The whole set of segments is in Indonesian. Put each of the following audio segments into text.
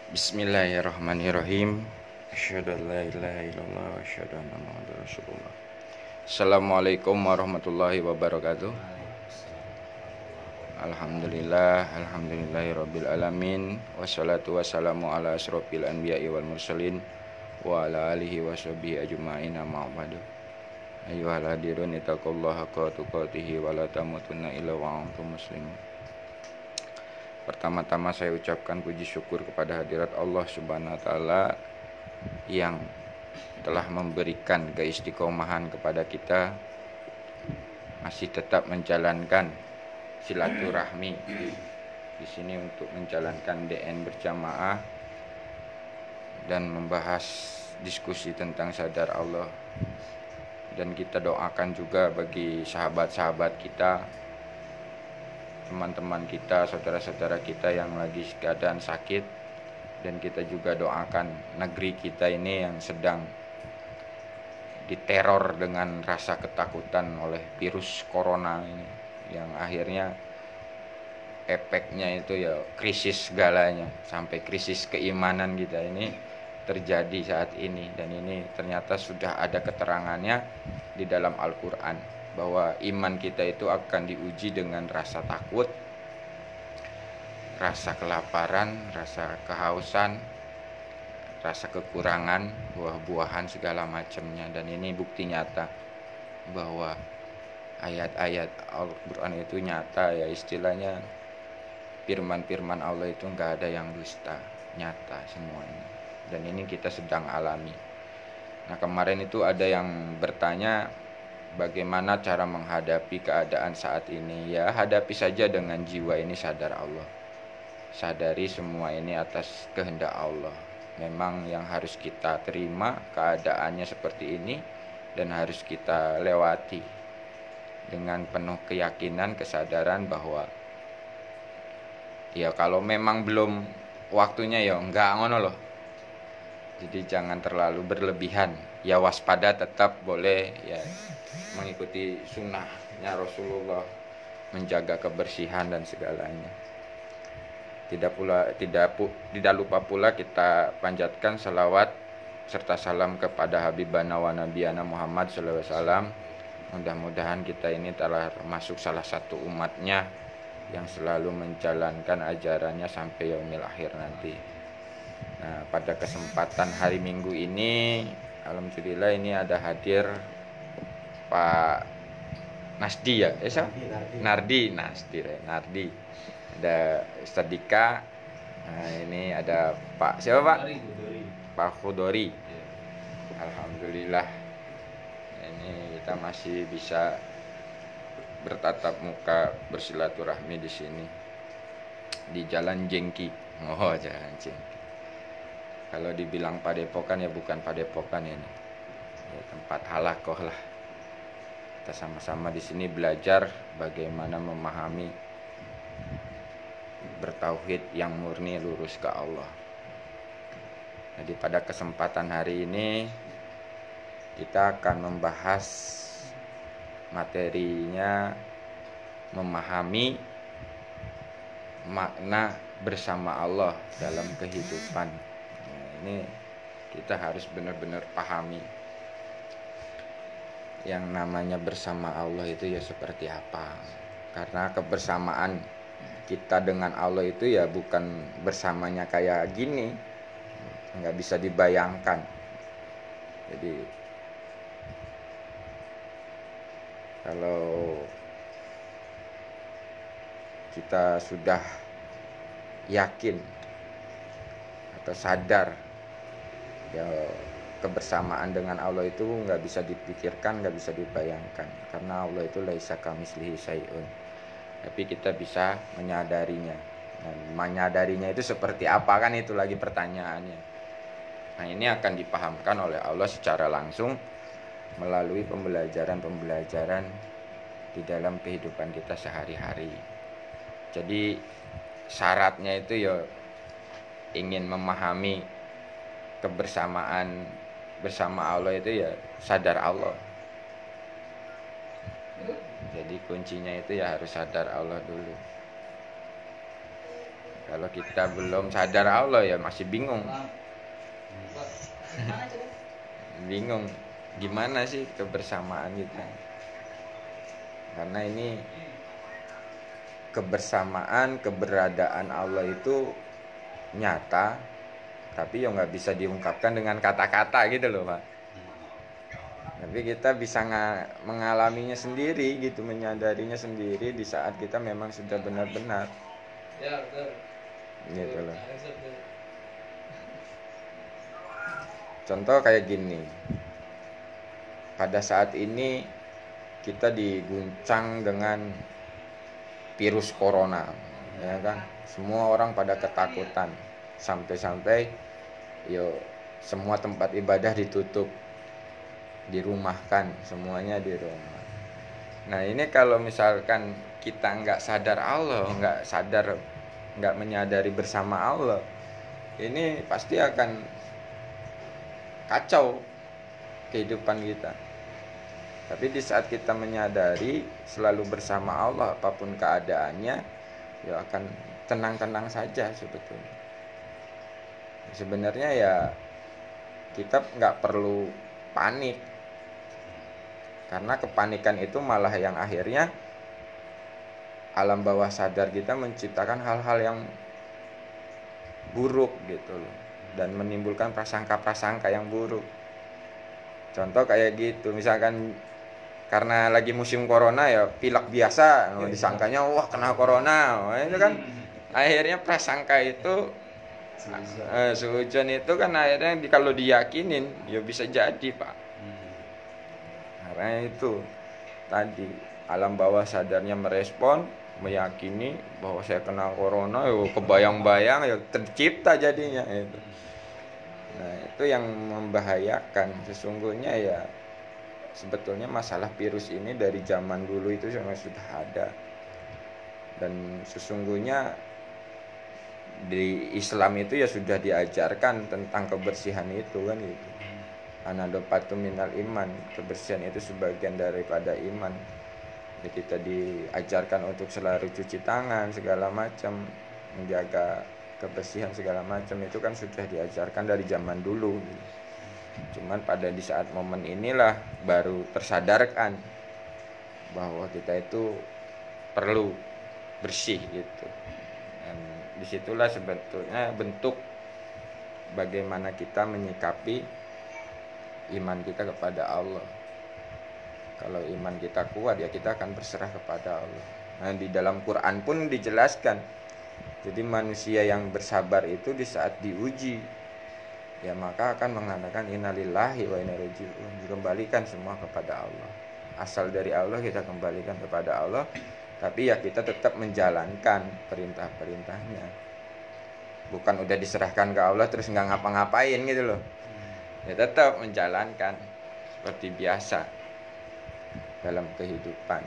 Bismillahirrahmanirrahim. Asyhadu an la ilaha illallah wa asyhadu anna Muhammadar Rasulullah. Assalamualaikum warahmatullahi wabarakatuh. Alhamdulillahirabbil alamin wassalatu wassalamu ala asrofil anbiya'i wal mursalin wa ala alihi washabihi ajma'in amma ba'du. Ayyuhal hadirun ittaqullaha haqqa tuqatih wa la tamutunna illa wa antum muslimun. Pertama-tama saya ucapkan puji syukur kepada hadirat Allah Subhanahu wa taala yang telah memberikan keistiqomahan kepada kita masih tetap menjalankan silaturahmi di sini untuk menjalankan DN berjamaah dan membahas diskusi tentang sadar Allah. Dan kita doakan juga bagi sahabat-sahabat kita, teman-teman kita, saudara-saudara kita yang lagi keadaan sakit, dan kita juga doakan negeri kita ini yang sedang diteror dengan rasa ketakutan oleh virus corona ini, yang akhirnya efeknya itu ya krisis segalanya, sampai krisis keimanan kita ini terjadi saat ini. Dan ini ternyata sudah ada keterangannya di dalam Al-Quran bahwa iman kita itu akan diuji dengan rasa takut, rasa kelaparan, rasa kehausan, rasa kekurangan buah-buahan segala macamnya. Dan ini bukti nyata bahwa ayat-ayat Al-Quran itu nyata, ya istilahnya firman-firman Allah itu enggak ada yang dusta, nyata semuanya. Dan ini kita sedang alami. Nah, kemarin itu ada yang bertanya bagaimana cara menghadapi keadaan saat ini. Ya, hadapi saja dengan jiwa ini sadar Allah. Sadari semua ini atas kehendak Allah. Memang yang harus kita terima keadaannya seperti ini, dan harus kita lewati dengan penuh keyakinan, kesadaran bahwa ya kalau memang belum waktunya ya enggak ngono loh. Jadi jangan terlalu berlebihan. Ya waspada tetap boleh, ya mengikuti sunnahnya Rasulullah, menjaga kebersihan dan segalanya. Tidak lupa pula kita panjatkan salawat serta salam kepada Habibana wa Nabiyana Muhammad SAW. Mudah-mudahan kita ini telah masuk salah satu umatnya yang selalu menjalankan ajarannya sampai yaumil akhir nanti. Nah, pada kesempatan hari Minggu ini, alhamdulillah ini ada hadir Pak Nasdi ya, Nardi. Ada Ustadz Dika. Nah, ini ada Pak siapa Pak? Pak Khudori. Alhamdulillah. Ini kita masih bisa bertatap muka, bersilaturahmi di sini di Jalan Jengki. Oh, Jalan Jengki. Kalau dibilang padepokan ya bukan padepokan ini. Ya, tempat halakoh lah. Kita sama-sama di sini belajar bagaimana memahami, bertauhid yang murni lurus ke Allah. Jadi pada kesempatan hari ini kita akan membahas materinya memahami makna bersama Allah dalam kehidupan. Nah, ini kita harus benar-benar pahami yang namanya bersama Allah itu ya seperti apa. Karena kebersamaan kita dengan Allah itu ya bukan bersamanya kayak gini, nggak bisa dibayangkan. Jadi kalau kita sudah yakin atau sadar ya kebersamaan dengan Allah itu nggak bisa dipikirkan, nggak bisa dibayangkan, karena Allah itu laisa kamitslihi syai'un. Tapi kita bisa menyadarinya. Dan menyadarinya itu seperti apa, kan itu lagi pertanyaannya. Nah, ini akan dipahamkan oleh Allah secara langsung melalui pembelajaran di dalam kehidupan kita sehari-hari. Jadi syaratnya itu ya ingin memahami kebersamaan bersama Allah itu ya sadar Allah. Jadi kuncinya itu ya harus sadar Allah dulu. Kalau kita belum sadar Allah ya masih bingung. Bingung gimana sih kebersamaan kita. Karena ini kebersamaan, keberadaan Allah itu nyata, tapi ya nggak bisa diungkapkan dengan kata-kata gitu loh Pak. Tapi kita bisa mengalaminya sendiri gitu, menyadarinya sendiri di saat kita memang sudah benar-benar. Ya betul. Gitu loh. Contoh kayak gini. Pada saat ini kita diguncang dengan virus corona, ya kan? Semua orang pada ketakutan. Sampai-sampai semua tempat ibadah ditutup, dirumahkan, semuanya di rumah. Nah ini kalau misalkan kita nggak sadar Allah, nggak menyadari bersama Allah, ini pasti akan kacau kehidupan kita. Tapi di saat kita menyadari selalu bersama Allah apapun keadaannya, ya akan tenang-tenang saja sebetulnya. Sebenarnya ya kita nggak perlu panik, karena kepanikan itu malah yang akhirnya alam bawah sadar kita menciptakan hal-hal yang buruk gitu loh, dan menimbulkan prasangka-prasangka yang buruk. Contoh kayak gitu, misalkan karena lagi musim corona ya pilek biasa, disangkanya wah kena corona, itu kan akhirnya prasangka itu suujon itu kan akhirnya kalau diyakinin ya bisa jadi Pak. Karena itu tadi alam bawah sadarnya merespon, meyakini bahwa saya kena corona, ya kebayang-bayang, ya tercipta jadinya itu. Nah itu yang membahayakan. Sesungguhnya ya sebetulnya masalah virus ini dari zaman dulu itu sudah ada, dan sesungguhnya di Islam itu ya sudah diajarkan tentang kebersihan itu kan gitu. Anadopatu minal iman, kebersihan itu sebagian daripada iman. Jadi kita diajarkan untuk selalu cuci tangan segala macam, menjaga kebersihan segala macam, itu kan sudah diajarkan dari zaman dulu gitu. Cuman pada di saat momen inilah baru tersadarkan bahwa kita itu perlu bersih gitu. Dan disitulah sebetulnya bentuk bagaimana kita menyikapi iman kita kepada Allah. Kalau iman kita kuat ya kita akan berserah kepada Allah. Nah di dalam Quran pun dijelaskan, jadi manusia yang bersabar itu di saat diuji ya maka akan mengatakan innalillahi wa inna ilaihi raji'un, dikembalikan semua kepada Allah. Asal dari Allah kita kembalikan kepada Allah, tapi ya kita tetap menjalankan perintah-perintahnya. Bukan udah diserahkan ke Allah terus nggak ngapa-ngapain gitu loh. Ya tetap menjalankan seperti biasa dalam kehidupan.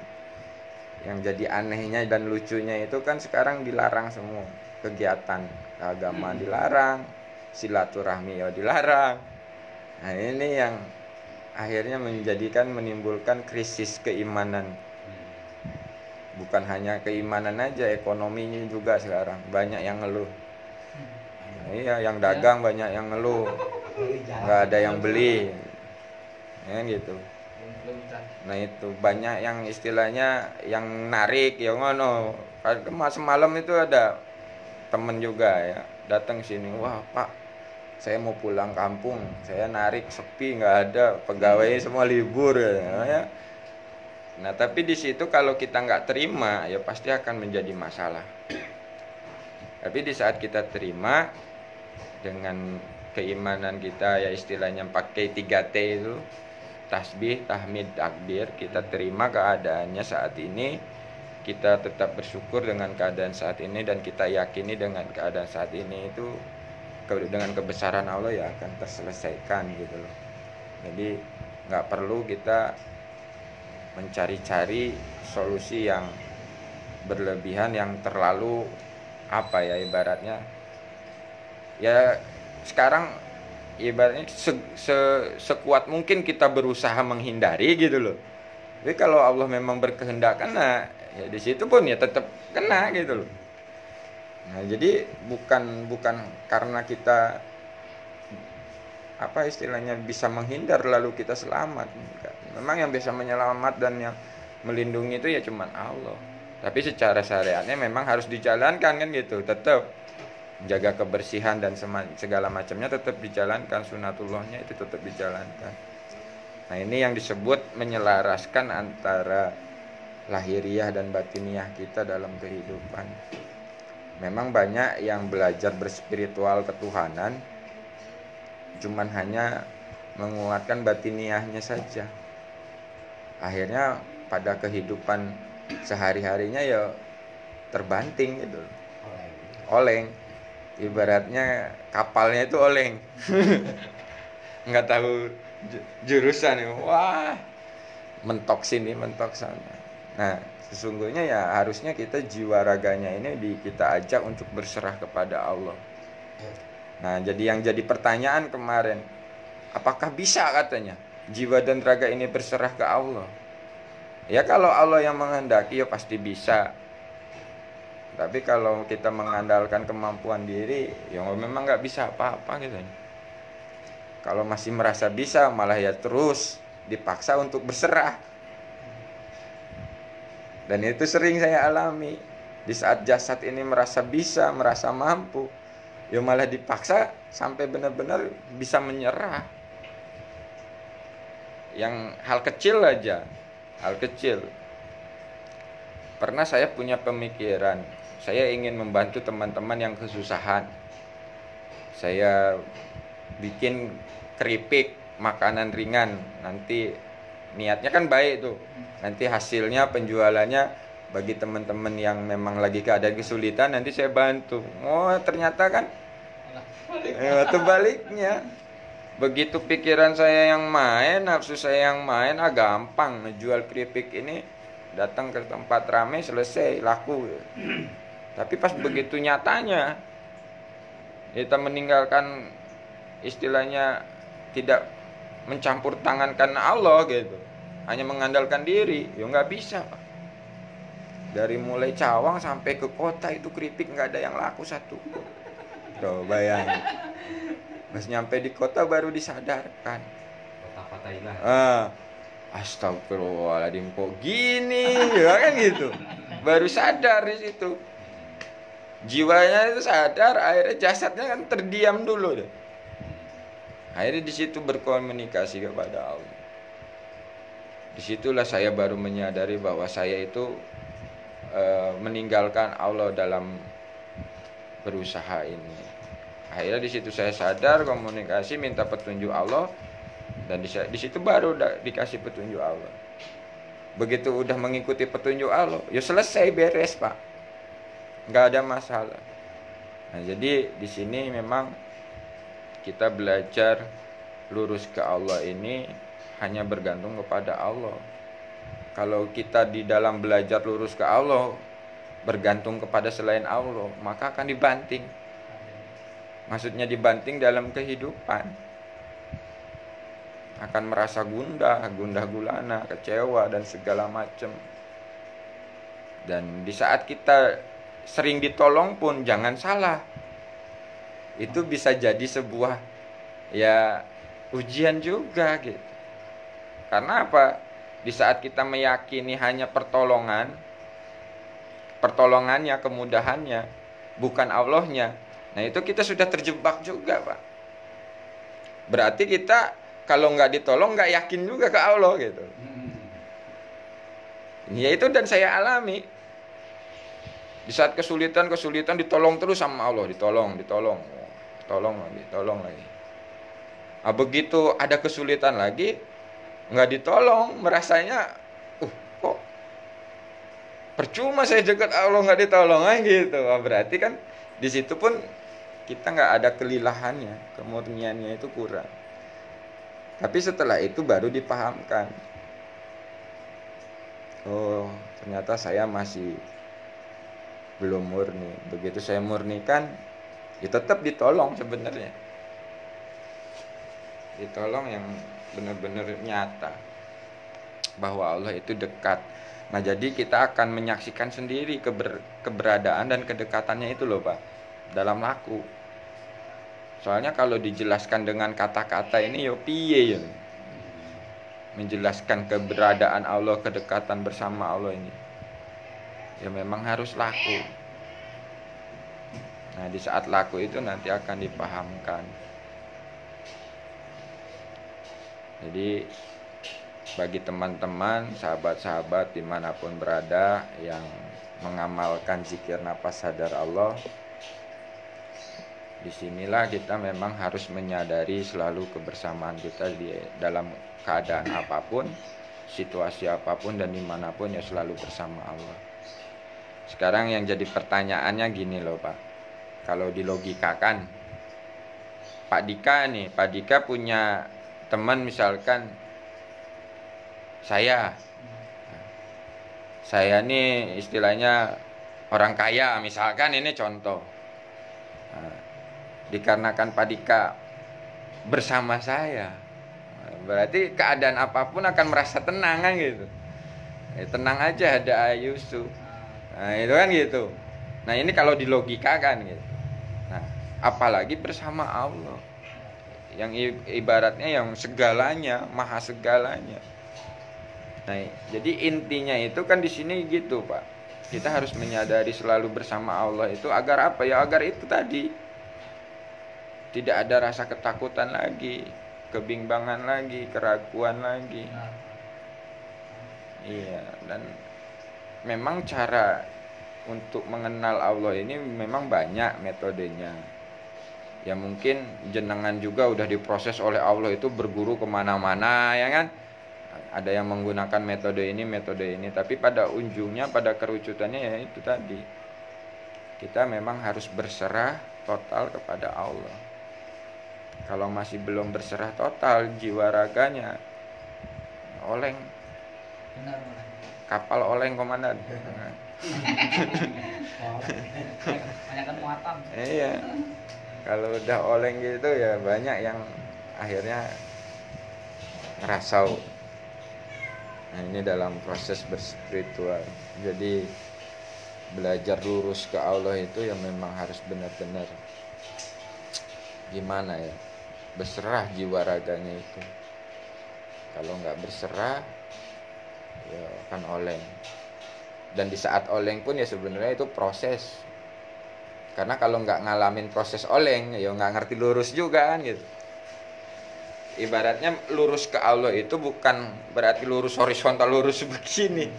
Yang jadi anehnya dan lucunya itu kan sekarang dilarang semua kegiatan keagamaan, dilarang silaturahmi ya dilarang. Nah ini yang akhirnya menimbulkan krisis keimanan. Bukan hanya keimanan aja, ekonominya juga sekarang banyak yang ngeluh. Nah, iya, yang dagang banyak yang ngeluh, nggak ada yang beli, ya gitu. Nah itu banyak yang istilahnya yang narik ya ngono. Semalam itu ada temen juga ya datang sini, wah Pak saya mau pulang kampung, saya narik sepi, nggak ada pegawai, semua libur ya. Nah tapi di situ kalau kita nggak terima ya pasti akan menjadi masalah. Tapi di saat kita terima dengan keimanan kita ya istilahnya pakai 3T itu, tasbih, tahmid, takbir, kita terima keadaannya saat ini, kita tetap bersyukur dengan keadaan saat ini, dan kita yakini dengan keadaan saat ini itu dengan kebesaran Allah ya akan terselesaikan gitu loh. Jadi nggak perlu kita mencari-cari solusi yang berlebihan, yang terlalu apa ya ibaratnya ya sekarang ibaratnya sekuat mungkin kita berusaha menghindari gitu loh. Tapi kalau Allah memang berkehendak kena ya di situ pun ya tetap kena gitu loh. Nah, jadi bukan karena kita apa istilahnya bisa menghindar lalu kita selamat. Enggak. Memang yang bisa menyelamat dan yang melindungi itu ya cuman Allah. Tapi secara syariatnya memang harus dijalankan kan gitu. Tetap jaga kebersihan dan segala macamnya tetap dijalankan, sunatullahnya itu tetap dijalankan. Nah, ini yang disebut menyelaraskan antara lahiriah dan batiniah kita dalam kehidupan. Memang banyak yang belajar berspiritual ketuhanan cuman hanya menguatkan batiniahnya saja. Akhirnya pada kehidupan sehari-harinya ya terbanting gitu. Oleng. Ibaratnya kapalnya itu oleng. Nggak tahu jurusan ya. Wah, mentok sini, mentok sana. Nah, sesungguhnya ya harusnya kita jiwa raganya ini kita ajak untuk berserah kepada Allah. Nah, jadi yang jadi pertanyaan kemarin, apakah bisa katanya jiwa dan raga ini berserah ke Allah? Ya kalau Allah yang menghendaki ya pasti bisa. Tapi kalau kita mengandalkan kemampuan diri, ya memang nggak bisa apa-apa gitu. Kalau masih merasa bisa, malah ya terus dipaksa untuk berserah. Dan itu sering saya alami. Di saat jasad ini merasa bisa, merasa mampu, ya malah dipaksa sampai benar-benar bisa menyerah. Yang hal kecil aja, hal kecil. Pernah saya punya pemikiran, saya ingin membantu teman-teman yang kesusahan. Saya bikin keripik, makanan ringan. Nanti niatnya kan baik tuh. Nanti hasilnya penjualannya bagi teman-teman yang memang lagi keadaan kesulitan nanti saya bantu. Oh, ternyata kan baliknya. Begitu pikiran saya yang main, nafsu saya yang main, gampang ngejual keripik ini. Datang ke tempat ramai selesai laku. Tapi pas begitu nyatanya kita meninggalkan istilahnya tidak mencampur tangankan Allah gitu, hanya mengandalkan diri, ya nggak bisa Pak. Dari mulai Cawang sampai ke kota itu keripik nggak ada yang laku satu. Tuh bayangin. Pas nyampe di kota baru disadarkan. Kota-kota hilang. Astagfirullahaladzim kok gini ya kan gitu. Baru sadar di situ. Jiwanya itu sadar, akhirnya jasadnya kan terdiam dulu deh. Akhirnya di situ berkomunikasi kepada Allah. Disitulah saya baru menyadari bahwa saya itu meninggalkan Allah dalam berusaha ini. Akhirnya di situ saya sadar, komunikasi, minta petunjuk Allah. Dan di situ baru dikasih petunjuk Allah. Begitu udah mengikuti petunjuk Allah, ya selesai, beres Pak, nggak ada masalah. Nah, jadi di sini memang kita belajar lurus ke Allah ini hanya bergantung kepada Allah. Kalau kita di dalam belajar lurus ke Allah bergantung kepada selain Allah, maka akan dibanting. Maksudnya dibanting dalam kehidupan. Akan merasa gundah gulana, kecewa dan segala macam. Dan di saat kita sering ditolong pun jangan salah. Itu bisa jadi sebuah ya ujian juga gitu. Karena apa? Di saat kita meyakini hanya pertolongannya, kemudahannya, bukan Allahnya. Nah, itu kita sudah terjebak juga, Pak. Berarti kita kalau nggak ditolong nggak yakin juga ke Allah gitu. Ya itu dan saya alami. Di saat kesulitan ditolong terus sama Allah, ditolong lagi. Begitu ada kesulitan lagi nggak ditolong, merasanya kok percuma saya dekat Allah nggak ditolong gitu. Berarti kan di situ pun kita nggak ada kelilahannya, kemurniannya itu kurang. Tapi setelah itu baru dipahamkan. Oh, ternyata saya masih belum murni. Begitu saya murnikan, ya tetap ditolong sebenarnya. Ditolong yang benar-benar nyata. Bahwa Allah itu dekat. Nah, jadi kita akan menyaksikan sendiri keberadaan dan kedekatannya itu loh Pak, dalam laku. Soalnya kalau dijelaskan dengan kata-kata ini yo piye ya. Menjelaskan keberadaan Allah, kedekatan bersama Allah ini. Ya memang harus laku. Nah, di saat laku itu nanti akan dipahamkan. Jadi bagi teman-teman, sahabat-sahabat dimanapun berada yang mengamalkan zikir nafas sadar Allah, disinilah kita memang harus menyadari selalu kebersamaan kita di dalam keadaan apapun, situasi apapun dan dimanapun ya selalu bersama Allah. Sekarang yang jadi pertanyaannya gini loh Pak, kalau dilogikakan, Pak Dika punya teman misalkan saya nih istilahnya orang kaya misalkan, ini contoh. Nah, dikarenakan Pak Dika bersama saya, berarti keadaan apapun akan merasa tenang kan gitu. Tenang aja ada Yusuf. Nah itu kan gitu. Nah ini kalau dilogikakan gitu. Nah apalagi bersama Allah yang ibaratnya yang segalanya, maha segalanya. Nah, jadi intinya itu kan di sini gitu, Pak. Kita harus menyadari selalu bersama Allah itu agar apa ya? Agar itu tadi tidak ada rasa ketakutan lagi, kebimbangan lagi, keraguan lagi. Iya, dan memang cara untuk mengenal Allah ini memang banyak metodenya. Ya mungkin jenengan juga udah diproses oleh Allah itu berguru kemana-mana ya kan. Ada yang menggunakan metode ini, tapi pada ujungnya, pada kerucutannya ya itu tadi. Kita memang harus berserah total kepada Allah. Kalau masih belum berserah total jiwa raganya, oleng. Benar. Kapal oleng komandan. Banyakan muatan. Iya. Kalau udah oleng gitu ya banyak yang akhirnya ngerasau. Nah ini dalam proses berspiritual. Jadi belajar lurus ke Allah itu ya memang harus benar-benar gimana ya, berserah jiwa raganya itu. Kalau nggak berserah ya akan oleng. Dan di saat oleng pun ya sebenarnya itu proses. Karena kalau nggak ngalamin proses oleng ya nggak ngerti lurus juga kan gitu. Ibaratnya lurus ke Allah itu bukan berarti lurus horizontal, lurus begini.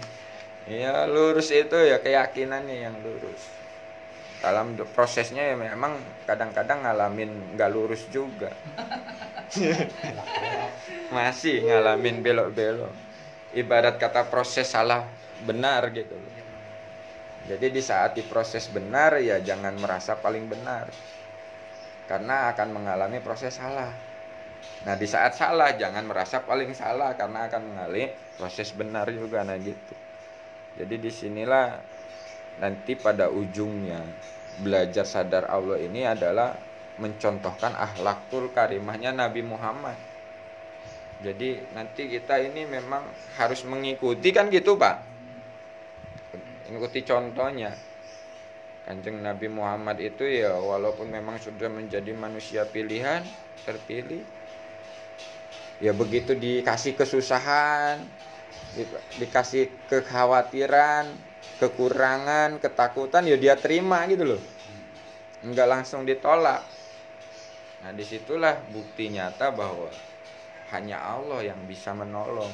Ya lurus itu ya keyakinannya yang lurus. Dalam prosesnya ya memang kadang-kadang ngalamin nggak lurus juga. Masih ngalamin belok-belok. Ibarat kata proses salah benar gitu. Jadi di saat diproses benar ya jangan merasa paling benar. Karena akan mengalami proses salah. Nah di saat salah jangan merasa paling salah karena akan mengalami proses benar juga. Nah gitu. Jadi disinilah nanti pada ujungnya belajar sadar Allah ini adalah mencontohkan akhlakul karimahnya Nabi Muhammad. Jadi nanti kita ini memang harus mengikuti kan gitu Pak. Mengikuti contohnya. Kanjeng Nabi Muhammad itu ya walaupun memang sudah menjadi manusia pilihan, terpilih, ya begitu dikasih kesusahan, dikasih kekhawatiran, kekurangan, ketakutan, ya dia terima gitu loh. Enggak langsung ditolak. Nah disitulah bukti nyata bahwa hanya Allah yang bisa menolong.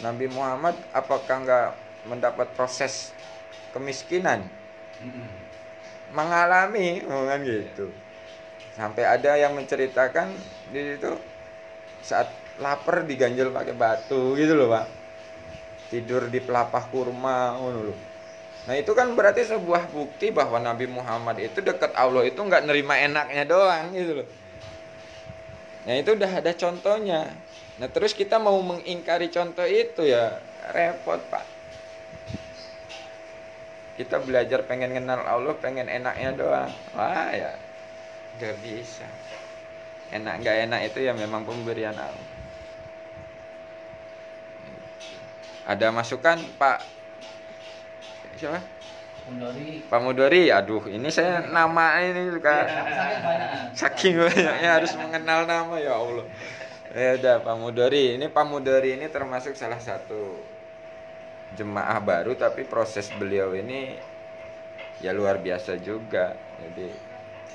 Nabi Muhammad apakah enggak mendapat proses kemiskinan? Mengalami, kan gitu. Sampai ada yang menceritakan di situ saat lapar diganjel pakai batu gitu loh Pak, tidur di pelapah kurma loh. Nah itu kan berarti sebuah bukti bahwa Nabi Muhammad itu dekat Allah itu nggak nerima enaknya doang gitu loh. Nah itu udah ada contohnya. Nah terus kita mau mengingkari contoh itu ya repot Pak. Kita belajar pengen kenal Allah, pengen enaknya doang, wah ya nggak bisa. Enak nggak enak itu ya memang pemberian Allah. Ada masukan Pak siapa? Mundori. Pak Mudori. Aduh, ini saya nama ini suka Saking banyak. saking banyaknya harus mengenal nama, ya Allah. Ya udah, Pak Mudori. Ini Pak Mudori ini termasuk salah satu jemaah baru, tapi proses beliau ini ya luar biasa juga. Jadi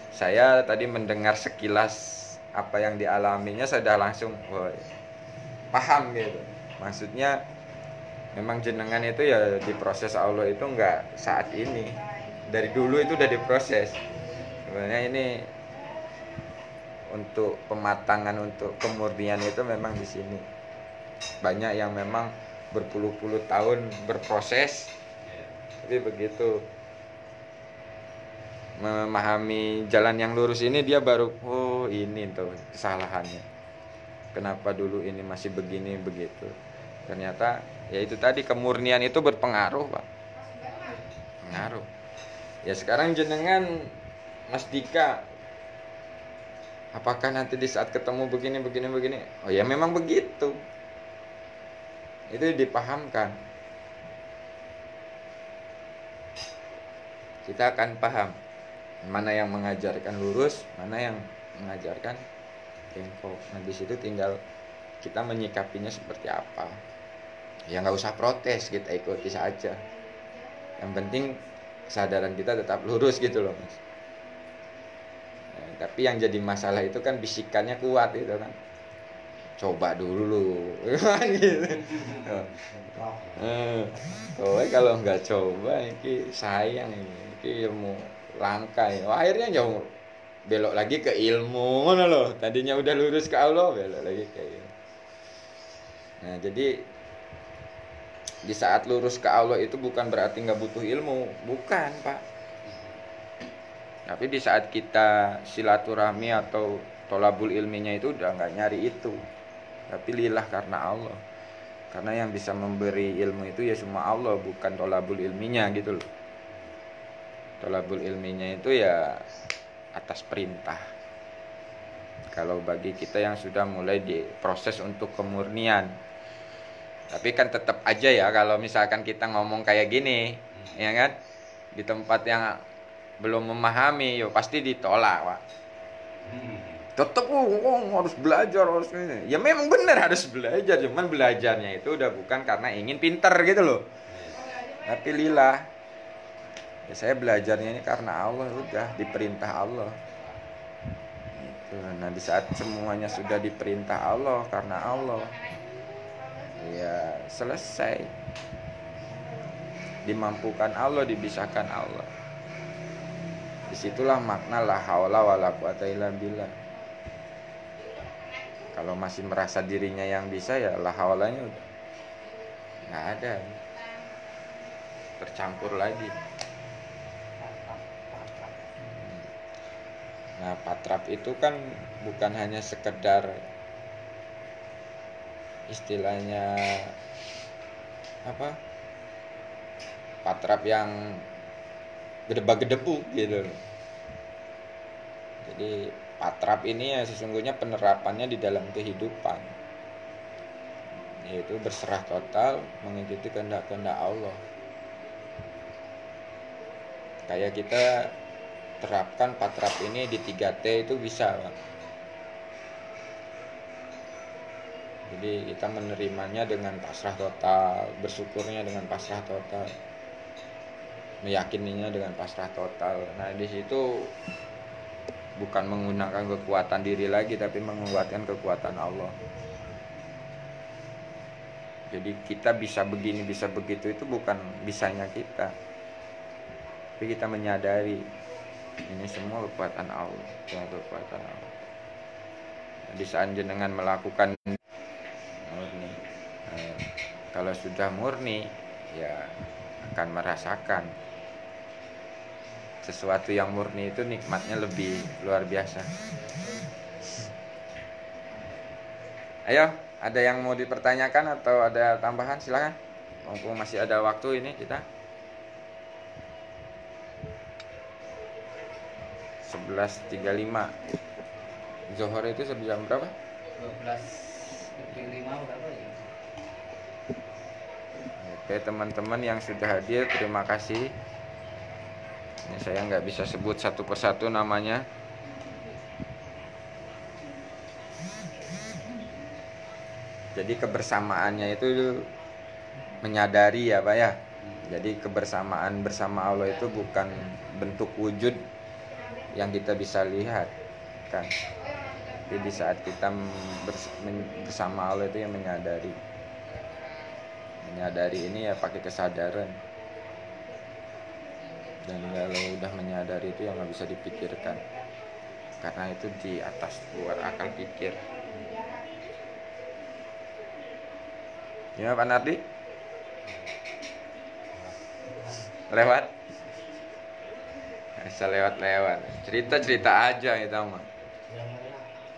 saya tadi mendengar sekilas apa yang dialaminya, saya sudah langsung wah, paham gitu. Maksudnya memang jenengan itu ya diproses Allah itu enggak saat ini, dari dulu itu udah diproses. Sebenarnya ini untuk pematangan, untuk kemurnian itu memang di sini banyak yang memang berpuluh-puluh tahun berproses, tapi begitu memahami jalan yang lurus ini dia baru oh ini tuh kesalahannya, kenapa dulu ini masih begini begitu. Ternyata ya itu tadi, kemurnian itu berpengaruh Pak, pengaruh. Ya sekarang jenengan Mas Dika, apakah nanti di saat ketemu begini oh ya memang begitu, itu dipahamkan, kita akan paham mana yang mengajarkan lurus, mana yang mengajarkan tempo. Nah di situ tinggal kita menyikapinya seperti apa. Ya nggak usah protes, kita ikuti saja. Yang penting kesadaran kita tetap lurus gitu loh Mas. Tapi yang jadi masalah itu kan bisikannya kuat gitu kan. Coba dulu gitu. Kalau nggak coba ini sayang, ini ilmu langkai. Akhirnya jauh belok lagi ke ilmu mana loh. Tadinya udah lurus ke Allah, belok lagi ke ilmu. Nah jadi di saat lurus ke Allah itu bukan berarti nggak butuh ilmu, bukan Pak. Tapi di saat kita silaturahmi atau tolabul ilminya itu udah nggak nyari itu, tapi lillah karena Allah. Karena yang bisa memberi ilmu itu ya cuma Allah, bukan tolabul ilminya gitu loh. Tolabul ilminya itu ya atas perintah. Kalau bagi kita yang sudah mulai diproses untuk kemurnian, tapi kan tetap aja ya kalau misalkan kita ngomong kayak gini, ya kan, di tempat yang belum memahami, yo pasti ditolak Pak. Tetap harus belajar, harus ini. Ya memang benar harus belajar, cuman belajarnya itu udah bukan karena ingin pinter gitu loh, tapi lillah. Ya saya belajarnya ini karena Allah, udah diperintah Allah. Gitu. Nah di saat semuanya sudah diperintah Allah karena Allah, ya selesai, dimampukan Allah, dibisahkan Allah. Disitulah makna la haula wala quwata illa billah. Kalau masih merasa dirinya yang bisa, ya la haulanya udah nggak ada, tercampur lagi. Nah patrap itu kan bukan hanya sekedar istilahnya apa, patrap yang gedebak-gedebu gitu. Jadi patrap ini ya sesungguhnya penerapannya di dalam kehidupan, yaitu berserah total mengikuti kehendak-kehendak Allah. Kayak kita terapkan patrap ini di 3T itu bisa Pak. Jadi kita menerimanya dengan pasrah total, bersyukurnya dengan pasrah total, meyakininya dengan pasrah total. Nah di situ bukan menggunakan kekuatan diri lagi, tapi menguatkan kekuatan Allah. Jadi kita bisa begini, bisa begitu, itu bukan bisanya kita, tapi kita menyadari ini semua kekuatan Allah, kekuatan Allah. Di saat jenengan melakukan murni, kalau sudah murni ya akan merasakan sesuatu yang murni itu nikmatnya lebih luar biasa. Ayo, ada yang mau dipertanyakan atau ada tambahan, silakan. Mumpung masih ada waktu ini kita 11.35. Zuhur itu jam berapa? 12.35 berapa ya? Oke teman-teman yang sudah hadir, terima kasih. Ini saya nggak bisa sebut satu persatu namanya. Jadi kebersamaannya itu menyadari ya Pak ya. Jadi kebersamaan bersama Allah itu bukan bentuk wujud yang kita bisa lihat kan. Jadi di saat kita bersama Allah itu yang menyadari. Menyadari ini ya pakai kesadaran. Dan kalau udah menyadari itu yang nggak bisa dipikirkan. Karena itu di atas luar akal pikir. Ya Pak Nardi? Lewat? Bisa lewat-lewat. Cerita-cerita aja itu mah.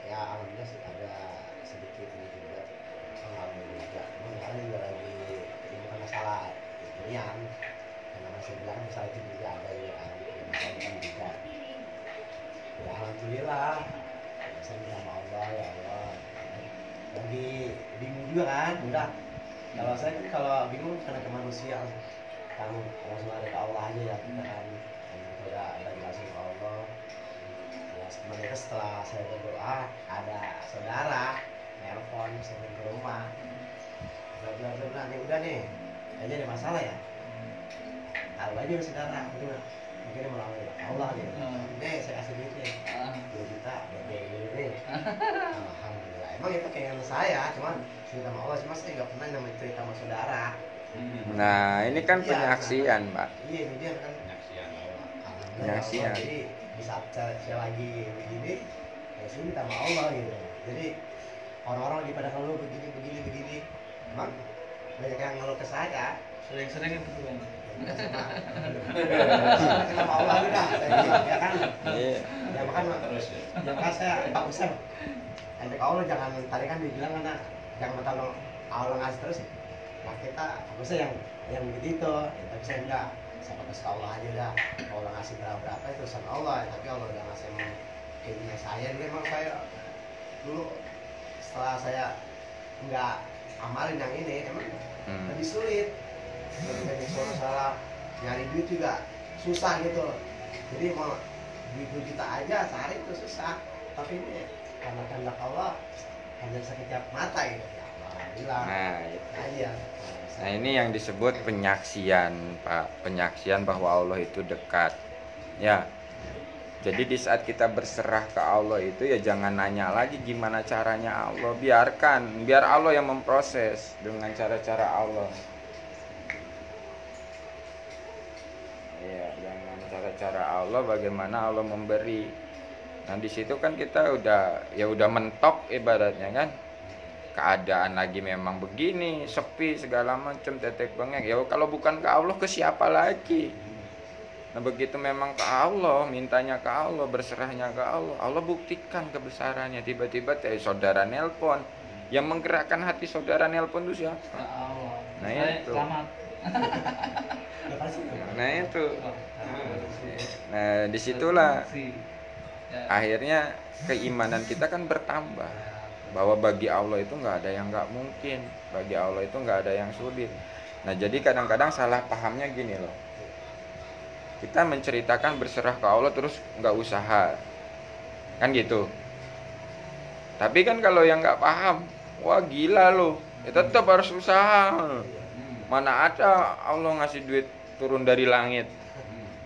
Ya alhamdulillah sih ada sedikit ini juga pengalaman juga. Sekarang juga lagi ini bukan masalah yang karena masih bilang masalah itu juga ada ya kan masalah itu juga. Ya alhamdulillah saya bilang sama Allah ya Allah lagi bingung juga kan udah kalau saya kan kalau bingung karena ke manusia kamu langsung ada ke Allah aja ya kita kan kita udah jelasin ke Allah. Ya sebenarnya setelah saya berdoa ada saudara nelpon sering ke rumah bla udah nih kayaknya ada masalah ya taruh aja ke saudara mungkin melalui Allah gitu nih saya kasih duit nih 2 juta buat dia ini alhamdulillah emang itu keinginan saya cuman cerita sama Allah cuma saya nggak pernah namanya cerita sama saudara. Nah ini kan penyaksian Pak. Iya ini dia kan Penyaksian. jadi di saat saya lagi begini ya sih minta sama Allah gitu. Jadi orang-orang lagi pada ngeluh begini emang banyak yang ngeluh ke saya Sering-sering itu kan. sama Allah udah saya bilang ya kan Iya. ya makan saya Pak Ustaz nanti ke Allah jangan tadi kan dibilang kan jangan mentang Allah ngasih terus nah kita bagusnya yang begitu ya, tapi saya enggak saya pakai ke Allah aja dah kalau Allah ngasih berapa itu urusan Allah tapi Allah udah ngasih emang keinginan saya dulu emang saya dulu setelah saya enggak amalin yang ini emang lebih sulit jadi kalau salah nyari duit juga susah gitu jadi mau duit kita aja sehari itu susah tapi ini karena kehendak Allah hanya sekejap mata gitu ya Allah bilang aja. Nah ini yang disebut penyaksian Pak. Penyaksian bahwa Allah itu dekat. Ya. Jadi di saat kita berserah ke Allah itu ya jangan nanya lagi gimana caranya Allah. Biar Allah yang memproses dengan cara-cara Allah. Ya, dengan cara-cara Allah bagaimana Allah memberi. Nah di situ kan kita udah mentok ibaratnya kan. Keadaan lagi memang begini, sepi segala macam, tetek bengek. Ya kalau bukan ke Allah ke siapa lagi? Nah begitu memang ke Allah, mintanya ke Allah, berserahnya ke Allah, Allah buktikan kebesarannya. Tiba-tiba saudara nelpon, yang menggerakkan hati saudara nelpon itu siapa? Nah itu. Nah itu. Nah disitulah akhirnya keimanan kita kan bertambah. Bahwa bagi Allah itu nggak ada yang nggak mungkin, bagi Allah itu nggak ada yang sulit. Nah jadi kadang-kadang salah pahamnya gini loh, kita menceritakan berserah ke Allah terus nggak usaha, kan gitu. Tapi kan kalau yang nggak paham, wah gila loh, ya tetap harus usaha. Mana ada Allah ngasih duit turun dari langit.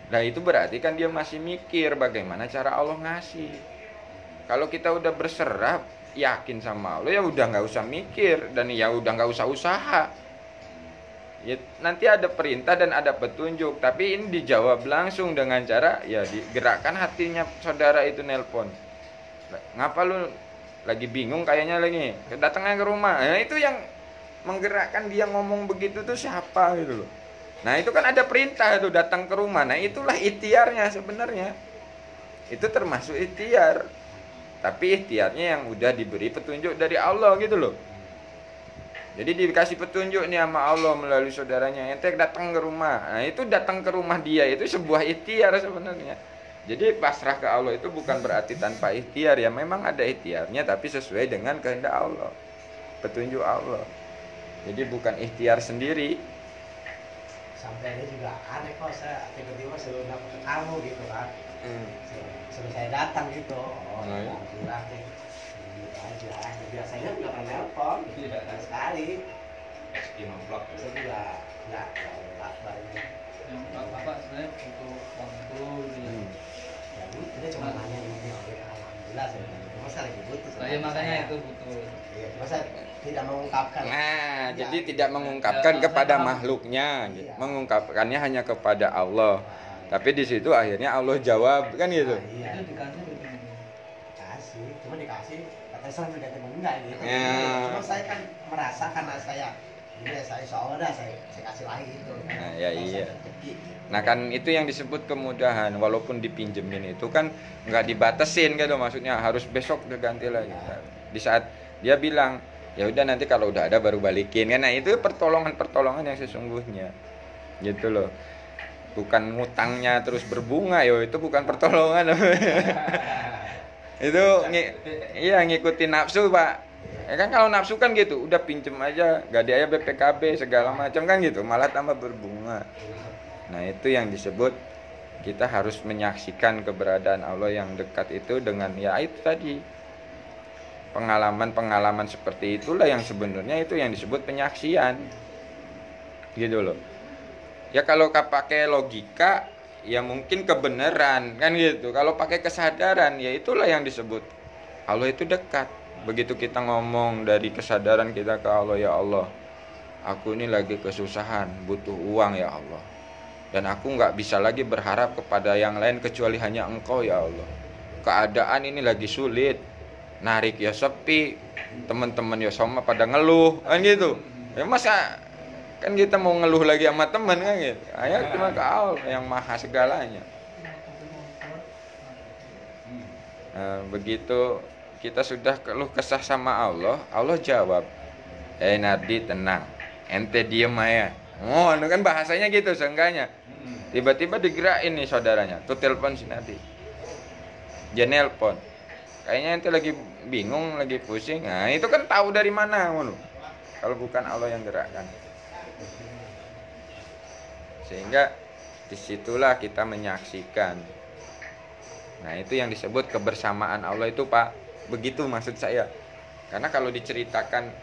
Nah itu berarti kan dia masih mikir bagaimana cara Allah ngasih. Kalau kita udah berserah yakin sama Allah ya udah nggak usah mikir dan ya udah nggak usah usaha ya nanti ada perintah dan ada petunjuk tapi ini dijawab langsung dengan cara ya digerakkan hatinya saudara itu nelpon ngapa lu lagi bingung kayaknya lagi datangnya ke rumah nah itu yang menggerakkan dia ngomong begitu tuh siapa gitu loh. Nah itu kan ada perintah tuh datang ke rumah, nah itulah ikhtiarnya sebenarnya itu termasuk ikhtiar. Tapi ikhtiarnya yang udah diberi petunjuk dari Allah gitu loh. Jadi dikasih petunjuk nih sama Allah melalui saudaranya. Ente datang ke rumah. Nah itu datang ke rumah dia itu sebuah ikhtiar sebenarnya. Jadi pasrah ke Allah itu bukan berarti tanpa ikhtiar ya. Memang ada ikhtiarnya tapi sesuai dengan kehendak Allah. Petunjuk Allah. Jadi bukan ikhtiar sendiri. sampai dia juga aneh kok saya tiba-tiba selalu dapat ke kamu gitu kan. Suruh saya datang gitu. Oh, Nah, iya. alhamdulillah deh. Gitu aja. Biasanya nggak pernah nelpon, tidak sekali. Saya juga nggak banyak. Bapak sebenarnya butuh waktu dia. Jadi dia cuma nanya ini, alhamdulillah saya bilang, cuma saya lagi butuh. Saya makanya itu butuh. Iya, cuma saya tidak mengungkapkan. Nah, Iya, jadi gitu. tidak mengungkapkan Ya, kepada saya paham. makhluknya, gitu. Iya. Mengungkapkannya hanya kepada Allah. Tapi di situ akhirnya Allah jawab kan gitu. Nah, iya. Itu dikasih gitu. Dikasih, cuma dikasih katanya saya negatif enggak gitu. Ya. Cuma saya kan merasa karena saya ini saya insya Allah dah saya kasih lagi gitu. Nah, ya Kalau iya. saya rezeki. Nah kan itu yang disebut kemudahan. Walaupun dipinjemin itu kan nggak dibatasin gitu, maksudnya harus besok diganti lagi. Di saat dia bilang ya udah nanti kalau udah ada baru balikin kan. Nah itu pertolongan yang sesungguhnya gitu loh. Bukan ngutangnya terus berbunga, yo itu bukan pertolongan. Itu iya ngikutin nafsu pak. Ya kan kalau nafsu kan gitu, udah pinjem aja, gak aja BPKB segala macam kan gitu, malah tambah berbunga. Nah itu yang disebut kita harus menyaksikan keberadaan Allah yang dekat itu dengan ya itu tadi pengalaman-pengalaman seperti itulah yang sebenarnya itu yang disebut penyaksian gitu loh. Ya kalau pakai logika ya mungkin kebenaran kan gitu. Kalau pakai kesadaran ya itulah yang disebut Allah itu dekat. Begitu kita ngomong dari kesadaran kita ke Allah, ya Allah, aku ini lagi kesusahan, butuh uang ya Allah. Dan aku nggak bisa lagi berharap kepada yang lain kecuali hanya Engkau ya Allah. Keadaan ini lagi sulit, narik ya sepi, teman-teman ya sama pada ngeluh kan gitu. Ya masa kan kita mau ngeluh lagi sama teman kan gitu. Ayo cuma ke Allah yang maha segalanya. Nah, begitu kita sudah keluh kesah sama Allah, Allah jawab, Nardi tenang, ente diem aja. Oh, itu kan bahasanya gitu seenggaknya. Tiba-tiba digerakin nih saudaranya, tuh telepon si Nardi. Dia nelpon, kayaknya ente lagi bingung, lagi pusing. Nah itu kan tahu dari mana, kalau bukan Allah yang gerakkan. Sehingga disitulah kita menyaksikan. Nah itu yang disebut kebersamaan Allah itu Pak. Begitu maksud saya. Karena kalau diceritakan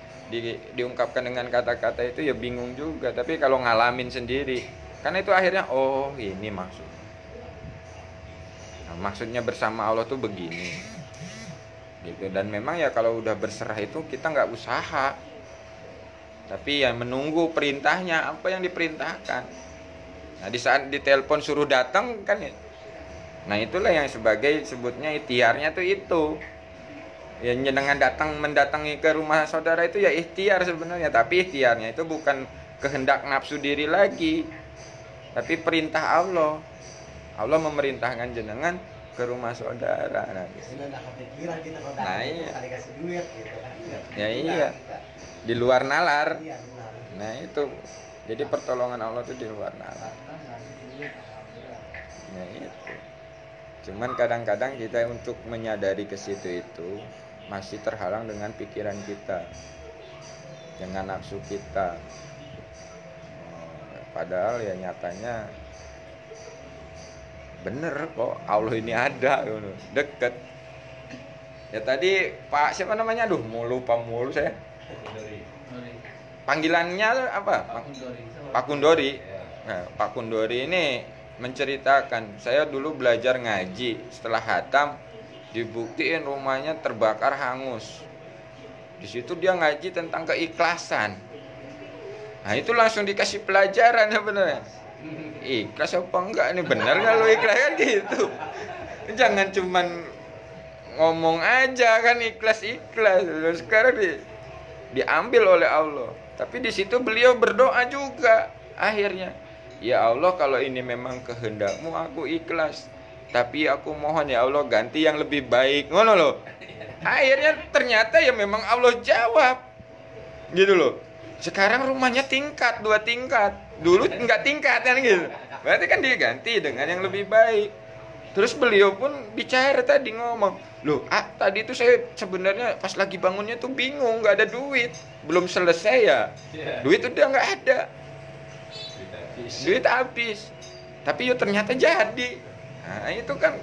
diungkapkan dengan kata-kata itu ya bingung juga. Tapi kalau ngalamin sendiri, karena itu akhirnya oh ini maksudnya. Nah, maksudnya bersama Allah tuh begini. Gitu. Dan memang ya kalau udah berserah itu kita nggak usaha. Tapi ya menunggu perintahnya, apa yang diperintahkan. Nah di saat ditelepon suruh datang kan ya. Nah itulah yang sebagai sebutnya ikhtiarnya tuh itu. Ya dengan mendatangi ke rumah saudara itu ya ikhtiar sebenarnya, tapi ikhtiarnya itu bukan kehendak nafsu diri lagi, tapi perintah Allah. Allah memerintahkan jenengan ke rumah saudara. Nah, Ini udah kepikiran kita kalau Nah, datang iya. kali kasih duit gitu kan. Ya iya. Di luar nalar. Iya benar. Nah itu. Jadi pertolongan Allah itu di luar nalar. Nah itu. Cuman kadang-kadang kita untuk menyadari ke situ itu masih terhalang dengan pikiran kita, dengan nafsu kita. Padahal ya nyatanya bener kok Allah ini ada, deket. Ya tadi Pak siapa namanya? Aduh, lupa mulu saya. Panggilannya apa? Pak Kundori. Nah, Pak Kundori ini menceritakan, saya dulu belajar ngaji, setelah hatam dibuktiin rumahnya terbakar hangus. Di situ dia ngaji tentang keikhlasan. Nah itu langsung dikasih pelajaran sebenarnya. Ikhlas apa enggak ini, benar nggak lo ikhlas kan gitu. Jangan cuman ngomong aja kan ikhlas. Sekarang diambil oleh Allah. Tapi di situ beliau berdoa juga akhirnya. Ya Allah, kalau ini memang kehendakmu aku ikhlas. Tapi aku mohon ya Allah ganti yang lebih baik. Ngono loh. Akhirnya ternyata ya memang Allah jawab. Gitu loh. Sekarang rumahnya tingkat, 2 tingkat. Dulu enggak tingkat kan gitu. Berarti kan diganti dengan yang lebih baik. Terus beliau pun bicara tadi ngomong, loh tadi itu saya sebenarnya pas lagi bangunnya tuh bingung, nggak ada duit, belum selesai ya, duit udah nggak ada. duit habis. Tapi yo ternyata jadi. Nah, itu kan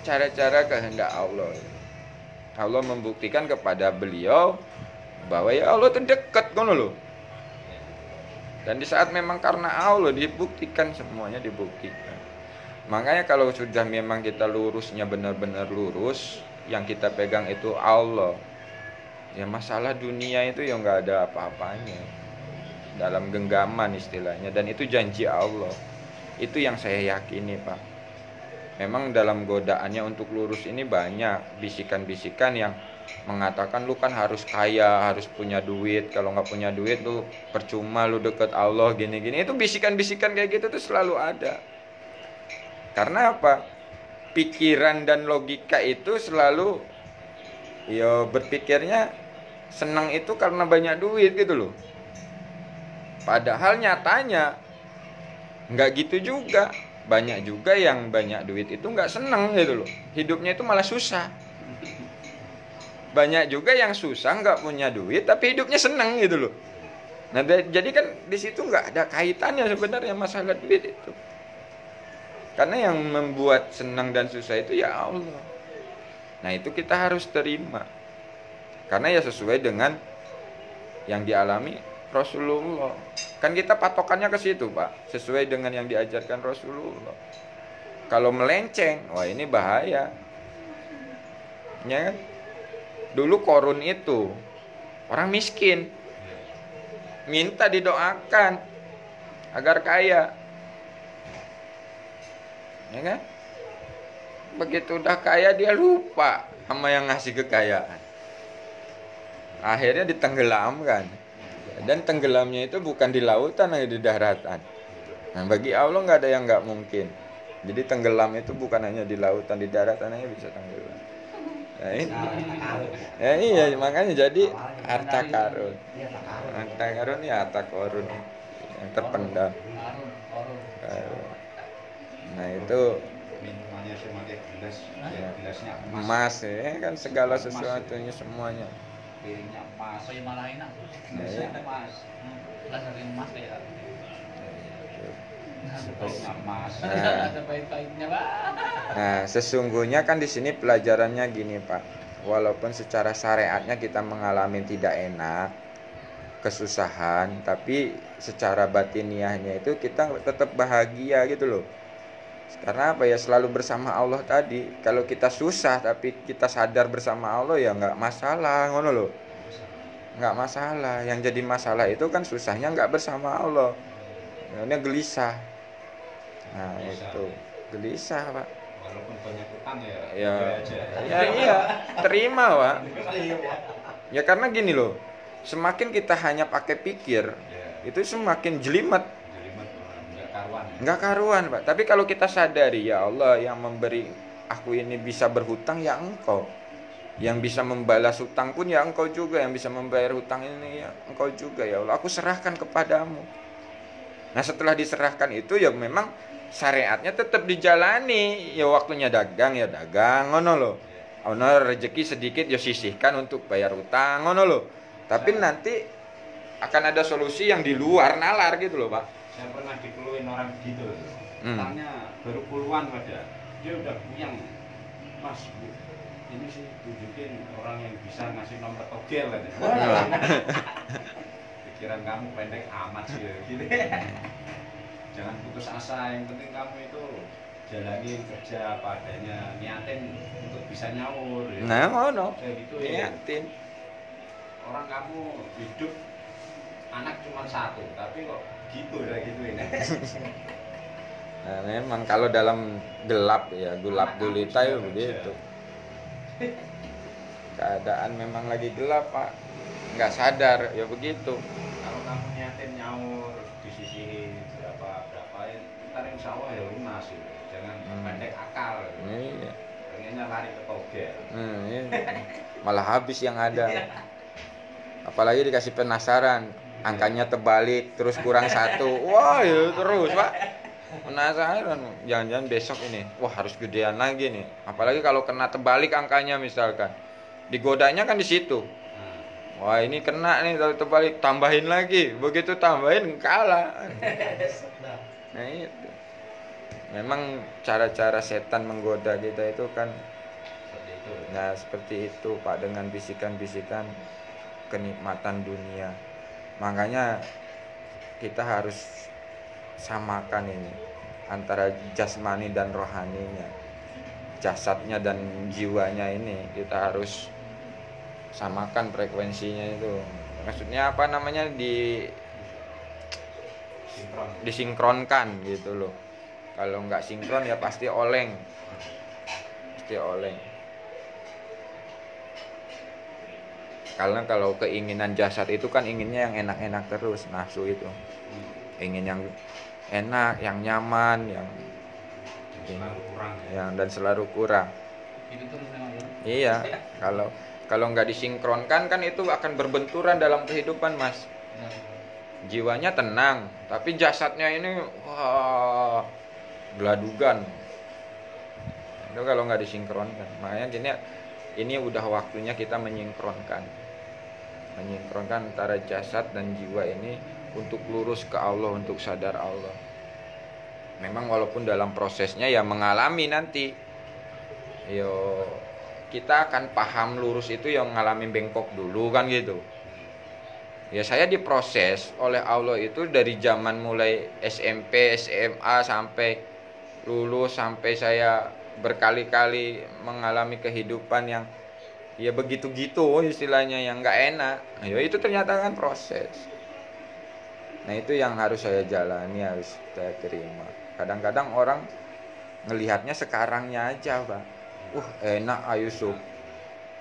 cara-cara kehendak Allah. Allah membuktikan kepada beliau bahwa ya Allah itu dekat ngono loh. Dan di saat memang karena Allah dibuktikan, semuanya dibuktikan. Makanya kalau sudah memang kita lurusnya benar-benar lurus, yang kita pegang itu Allah, ya masalah dunia itu ya nggak ada apa-apanya, dalam genggaman istilahnya. Dan itu janji Allah. Itu yang saya yakini, Pak. Memang dalam godaannya untuk lurus ini banyak bisikan-bisikan yang mengatakan lu kan harus kaya, harus punya duit. Kalau nggak punya duit lu percuma, lu deket Allah gini-gini. Itu bisikan-bisikan kayak gitu tuh selalu ada. Karena apa? Pikiran dan logika itu selalu ya berpikirnya senang itu karena banyak duit gitu loh. Padahal nyatanya nggak gitu juga. Banyak juga yang banyak duit itu nggak senang gitu loh. Hidupnya itu malah susah. Banyak juga yang susah nggak punya duit tapi hidupnya senang gitu loh. Nah jadi kan di situ nggak ada kaitannya sebenarnya masalah duit itu. Karena yang membuat senang dan susah itu ya Allah. Nah itu kita harus terima. Karena ya sesuai dengan yang dialami Rasulullah. Kan kita patokannya ke situ, Pak. Sesuai dengan yang diajarkan Rasulullah. Kalau melenceng, wah ini bahaya. Ya kan? Dulu Korun itu orang miskin, minta didoakan agar kaya, ya kan? Begitu udah kaya dia lupa sama yang ngasih kekayaan, akhirnya ditenggelamkan. Dan tenggelamnya itu bukan di lautan, di daratan. Nah bagi Allah nggak ada yang nggak mungkin. Jadi tenggelam itu bukan hanya di lautan, di daratan aja bisa tenggelam. Nah, ini. Ya iya makanya jadi harta karun. Harta karun ya harta korun yang terpendam. Karun. Nah itu minumannya semakin gelas, gelasnya emas ya kan, segala sesuatunya semuanya. piringnya emas. Kayak malah enak. Gelasnya emas. Gelas dari emas kayak. Gelasnya emas. Ada pahit-pahitnya, Pak. Nah, sesungguhnya kan di sini pelajarannya gini, Pak. Walaupun secara syariatnya kita mengalami tidak enak, kesusahan, tapi secara batiniahnya itu kita tetap bahagia gitu loh. Karena apa ya, selalu bersama Allah tadi. Kalau kita susah tapi kita sadar bersama Allah ya nggak masalah, ngono loh. Nggak masalah. Yang jadi masalah itu kan susahnya nggak bersama Allah. Ini gelisah. Nah itu gelisah, Pak. Walaupun banyak utang Ya, ya iya, terima, Pak. Ya karena gini loh, semakin kita hanya pakai pikir, itu semakin jelimet. Nggak karuan, Pak. Tapi kalau kita sadari, ya Allah yang memberi aku ini bisa berhutang ya Engkau. Yang bisa membalas hutang pun ya Engkau juga. Yang bisa membayar hutang ini ya Engkau juga, ya Allah. Aku serahkan kepadamu. Nah setelah diserahkan itu ya memang syariatnya tetap dijalani. Ya waktunya dagang ya dagang, ngono loh. Ono rezeki sedikit ya sisihkan untuk bayar hutang, ngono loh. Tapi nanti akan ada solusi yang di luar nalar gitu loh, Pak. Saya pernah dikeluhin orang gitu, utangnya baru puluhan pada, dia udah puyeng, Mas, Bu, ini sih tunjukin orang yang bisa ngasih nomor togel kan. Pikiran kamu pendek amat sih gitu. Jangan putus asa, yang penting kamu itu jalanin kerja apa adanya, niatin untuk bisa nyaur ya. Nah, ngono. Kayak gitu ya. Niatin. Orang kamu hidup anak cuma satu, tapi kok gitu udah gituin. Nah, memang kalau dalam gelap ya, gelap gulita ya begitu. Keadaan memang lagi gelap, Pak. Nggak sadar ya begitu. Kalau kamu niatin nyaur, disisihin berapa ya, ntar insya Allah ya lunas gitu. Jangan pendek akal gitu. Iya. Pengennya lari ke togel. Iya. Malah habis yang ada. Apalagi dikasih penasaran, angkanya terbalik terus kurang satu. Wah, ya terus, Pak. Penasaran, jangan-jangan besok ini, wah harus gedean lagi nih. Apalagi kalau kena terbalik angkanya misalkan. Digodanya kan di situ. Wah ini kena nih, tahu terbalik, tambahin lagi, begitu tambahin kalah. Nah itu, memang cara-cara setan menggoda kita itu kan, Seperti itu. nah seperti itu Pak, dengan bisikan-bisikan kenikmatan dunia. Makanya kita harus samakan ini antara jasmani dan rohaninya, jasadnya dan jiwanya, ini kita harus samakan frekuensinya itu. Maksudnya apa namanya, Sinkron. disinkronkan gitu loh. Kalau nggak sinkron ya pasti oleng, pasti oleng. Karena kalau keinginan jasad itu kan inginnya yang enak-enak terus, nafsu itu ingin yang enak, yang nyaman, yang Selalu kurang ya. yang dan selalu kurang. Itu terus memang ya. Iya, kalau nggak disinkronkan kan itu akan berbenturan dalam kehidupan, Mas. Benar. Jiwanya tenang, tapi jasadnya ini wah geladugan. Itu kalau nggak disinkronkan. Makanya ini udah waktunya kita menyingkronkan antara jasad dan jiwa ini untuk lurus ke Allah, untuk sadar Allah. Memang walaupun dalam prosesnya ya mengalami nanti, yo kita akan paham lurus itu yang ngalamin bengkok dulu kan gitu. Ya saya diproses oleh Allah itu dari zaman mulai SMP, SMA sampai lulus, sampai saya berkali-kali mengalami kehidupan yang ya begitu-gitu istilahnya, yang nggak enak. Ya itu ternyata kan proses. Nah itu yang harus saya jalani, harus saya terima. Kadang-kadang orang ngelihatnya sekarangnya aja, Pak. Enak Ayusuf,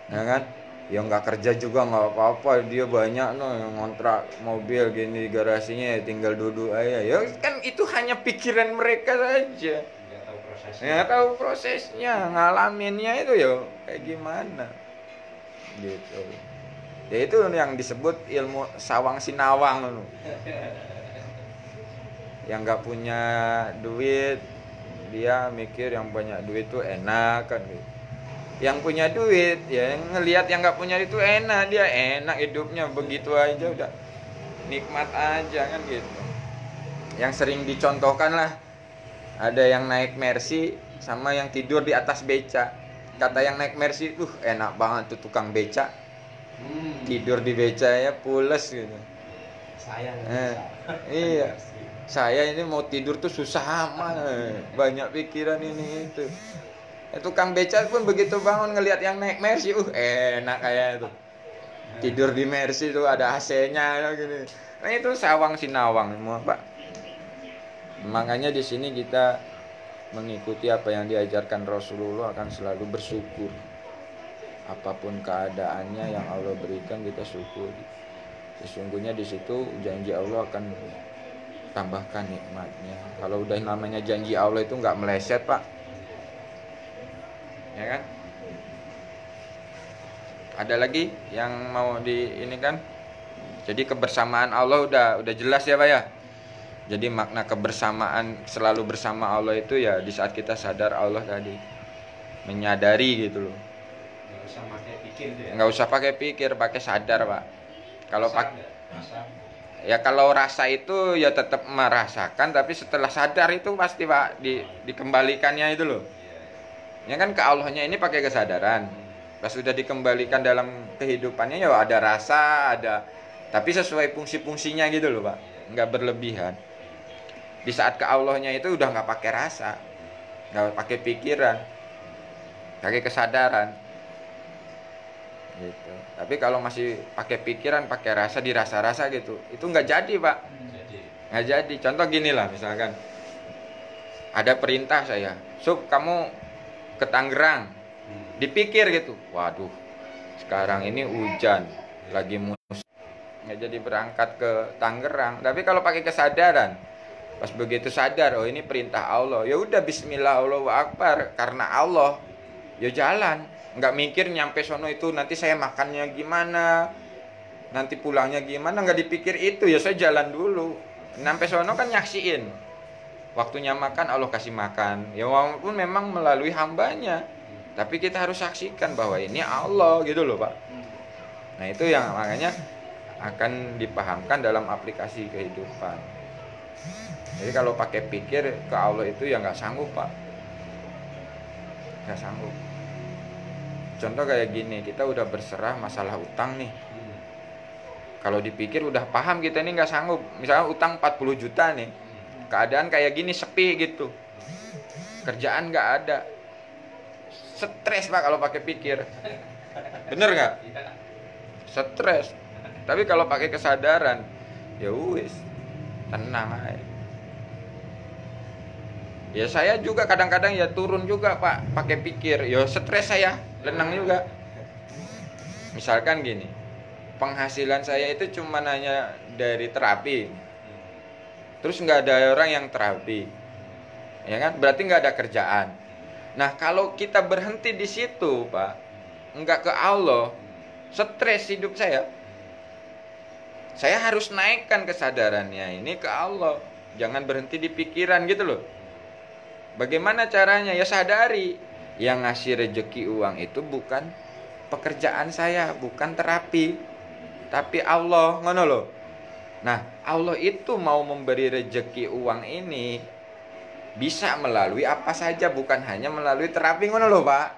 ya kan? Ya nggak kerja juga nggak apa-apa, dia banyak yang ngontrak mobil gini di garasinya, ya tinggal duduk aja. Ya kan itu hanya pikiran mereka saja. Nggak tahu prosesnya. Ya tahu prosesnya, ngalaminnya itu ya kayak gimana gitu. Ya itu yang disebut ilmu sawang sinawang loh. Yang nggak punya duit dia mikir yang banyak duit tuh enak kan gitu. Yang punya duit ya ngelihat yang nggak punya itu enak, dia enak hidupnya begitu aja, udah nikmat aja kan gitu. Yang sering dicontohkan lah, ada yang naik Mercy sama yang tidur di atas beca. Kata yang naik Mercy, enak banget tuh tukang beca, tidur di beca ya pules gitu. Saya Iya, saya ini mau tidur tuh susah amat, banyak pikiran ini itu. Tukang beca pun begitu bangun ngelihat yang naik Mercy, enak kayak itu. Tidur di Mercy tuh ada AC-nya gini. Nah itu sawang sinawang semua, Pak. Makanya di sini kita mengikuti apa yang diajarkan Rasulullah, akan selalu bersyukur. Apapun keadaannya yang Allah berikan kita syukuri. Sesungguhnya di situ janji Allah akan tambahkan nikmatnya. Kalau udah namanya janji Allah itu nggak meleset, Pak. Ya kan? Ada lagi yang mau ini kan? Jadi kebersamaan Allah udah jelas ya, Pak ya. Jadi makna kebersamaan, selalu bersama Allah itu ya di saat kita sadar Allah tadi, menyadari gitu loh. Nggak usah pakai pikir tuh ya. Nggak usah pakai pikir, pakai sadar, Pak. Kalau Rasa. ya kalau rasa itu ya tetap merasakan, tapi setelah sadar itu pasti, Pak, dikembalikannya itu loh. Ya kan ke Allahnya ini pakai kesadaran. Pas sudah dikembalikan dalam kehidupannya ya ada rasa, ada, tapi sesuai fungsi-fungsinya gitu loh, Pak. Nggak berlebihan. Di saat ke Allahnya itu udah nggak pakai rasa, nggak pakai pikiran, pakai kesadaran gitu. Tapi kalau masih pakai pikiran, pakai rasa, dirasa-rasa gitu, itu nggak jadi, Pak. Jadi Nggak jadi. Contoh gini lah, misalkan ada perintah saya, Sup kamu ke Tangerang, dipikir gitu, waduh sekarang ini hujan lagi musim, nggak jadi berangkat ke Tangerang. Tapi kalau pakai kesadaran, pas begitu sadar, oh ini perintah Allah, ya udah Bismillah Allahu Akbar, karena Allah, ya jalan, nggak mikir nyampe sono itu nanti saya makannya gimana, nanti pulangnya gimana, nggak dipikir itu, ya saya jalan dulu. Nyampe sono kan nyaksiin waktunya makan, Allah kasih makan, ya walaupun memang melalui hambanya, tapi kita harus saksikan bahwa ini Allah gitu loh, Pak. Nah itu yang makanya akan dipahamkan dalam aplikasi kehidupan. Jadi kalau pakai pikir ke Allah itu ya nggak sanggup Pak, nggak sanggup. Contoh kayak gini, kita udah berserah masalah utang nih. Kalau dipikir udah paham kita ini nggak sanggup. Misalnya utang 40 juta nih, keadaan kayak gini sepi gitu, kerjaan nggak ada, stres Pak kalau pakai pikir. Bener nggak? Stres. Tapi kalau pakai kesadaran, ya wis, tenang aja. Ya saya juga kadang-kadang ya turun juga Pak, pakai pikir, ya stres saya, tenang juga. Misalkan gini, penghasilan saya itu cuma hanya dari terapi, terus nggak ada orang yang terapi, ya kan? Berarti nggak ada kerjaan. Nah kalau kita berhenti di situ Pak, nggak ke Allah, stres hidup saya. Saya harus naikkan kesadarannya ini ke Allah, jangan berhenti di pikiran gitu loh. Bagaimana caranya? Ya sadari, yang ngasih rejeki uang itu bukan pekerjaan saya, bukan terapi, tapi Allah, ngono loh. Nah, Allah itu mau memberi rejeki uang ini bisa melalui apa saja, bukan hanya melalui terapi, ngono loh Pak.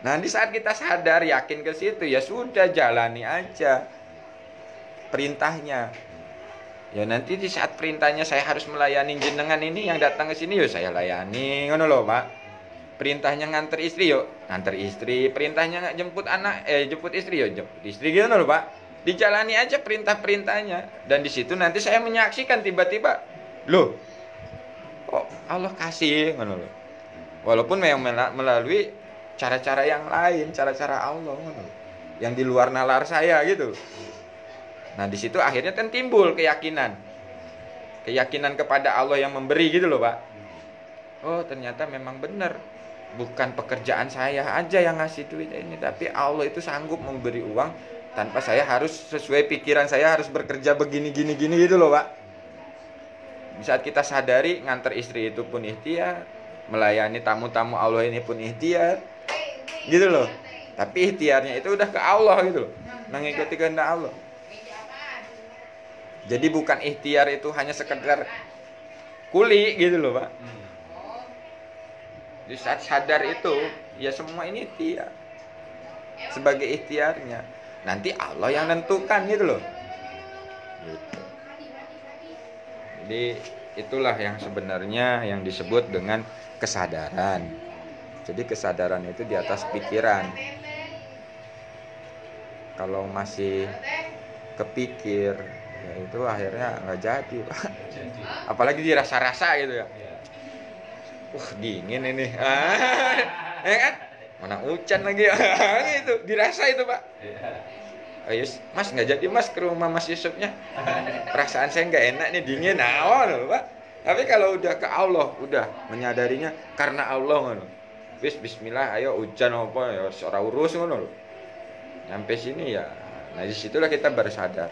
Nah, di saat kita sadar, yakin ke situ, ya sudah jalani aja perintahnya. Ya nanti di saat perintahnya saya harus melayani jenengan ini yang datang ke sini, yo saya layani, ngono loh Pak. Perintahnya nganter istri, yo nganter istri. Perintahnya jemput anak, jemput istri, yo jemput istri, gitu loh Pak. Dijalani aja perintah-perintahnya, dan di situ nanti saya menyaksikan tiba-tiba, loh, kok Allah kasih, ngono loh. Walaupun memang melalui cara-cara yang lain, cara-cara Allah, ngono loh, yang di luar nalar saya gitu. Nah di situ akhirnya kan timbul keyakinan kepada Allah yang memberi gitu loh Pak. Oh ternyata memang benar, bukan pekerjaan saya aja yang ngasih duit ini, tapi Allah itu sanggup memberi uang tanpa saya harus sesuai pikiran saya harus bekerja begini gini gitu loh Pak. Di saat kita sadari, nganter istri itu pun ikhtiar, melayani tamu-tamu Allah ini pun ikhtiar, gitu loh. Tapi ikhtiarnya itu udah ke Allah gitu loh, mengikuti kehendak Allah. Jadi bukan ikhtiar itu hanya sekedar kuli gitu loh Pak. Di saat sadar itu, ya semua ini ikhtiar. Sebagai ikhtiarnya, nanti Allah yang nentukan gitu loh. Gitu. Jadi itulah yang sebenarnya yang disebut dengan kesadaran. Jadi kesadaran itu di atas pikiran. Kalau masih kepikir, ya itu akhirnya nggak jadi Pak. Apalagi dirasa-rasa gitu ya. Dingin ini. Ya kan? Mana hujan lagi. Gitu, dirasa itu Pak. Ayo Mas, nggak jadi Mas ke rumah Mas Yusufnya. Perasaan saya nggak enak nih, dingin. Loh Pak. Tapi kalau udah ke Allah, udah menyadarinya karena Allah ngono. Bismillah, ayo hujan apa ya ora urus ngono lho. Sampai sini ya. Nah, disitulah kita baru sadar.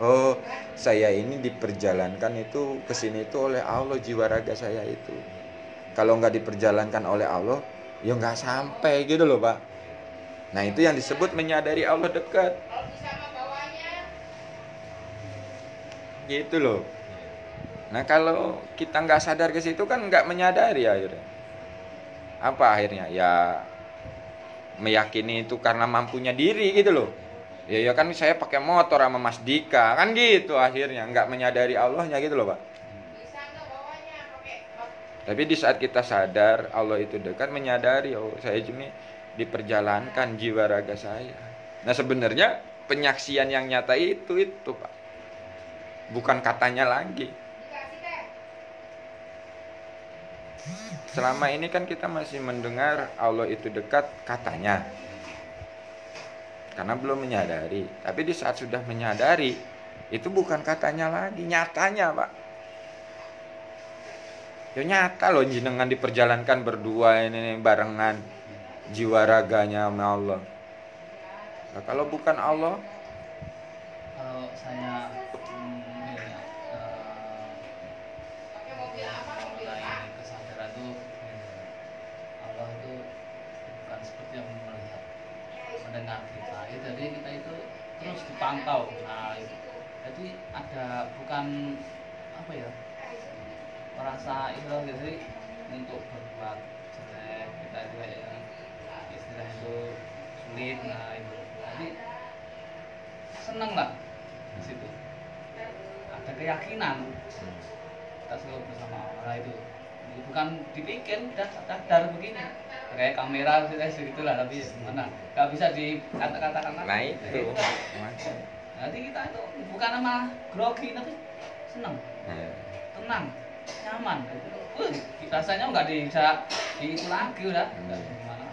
Oh, saya ini diperjalankan itu ke sini itu oleh Allah, jiwa raga saya itu. Kalau nggak diperjalankan oleh Allah, ya nggak sampai gitu loh Pak. Nah itu yang disebut menyadari Allah dekat. Gitu loh. Nah kalau kita nggak sadar ke situ kan nggak menyadari akhirnya. Apa akhirnya? Ya meyakini itu karena mampunya diri gitu loh. Ya kan saya pakai motor sama Mas Dika kan gitu akhirnya, nggak menyadari Allahnya gitu loh Pak. Tapi di saat kita sadar Allah itu dekat, menyadari oh saya ini diperjalankan jiwa raga saya. Nah sebenarnya penyaksian yang nyata itu Pak, bukan katanya lagi. Selama ini kan kita masih mendengar Allah itu dekat katanya, karena belum menyadari. Tapi di saat sudah menyadari, itu bukan katanya lagi, nyatanya Pak. Ya nyata loh jenengan diperjalankan berdua ini barengan jiwa raganya sama Allah. Nah, kalau bukan Allah, kalau saya mulai kesadaran itu Allah itu bukan seperti yang melihat mendengar kita. Jadi kita itu terus dipantau. Nah itu. Jadi ada bukan apa ya, merasa itu jadi untuk berbuat jelek kita itu kayak istilah itu sulit. Nah itu jadi seneng lah di situ, ada keyakinan kita selalu bersama Allah itu. Jadi bukan dibikin udah sadar begini kayak kamera gitu lah, tapi gimana nggak bisa dikata-katakan. Nah itu nanti kita itu bukan nama grogi, tapi seneng, tenang, nyaman. Rasanya nggak bisa di itu lagi udah gimana.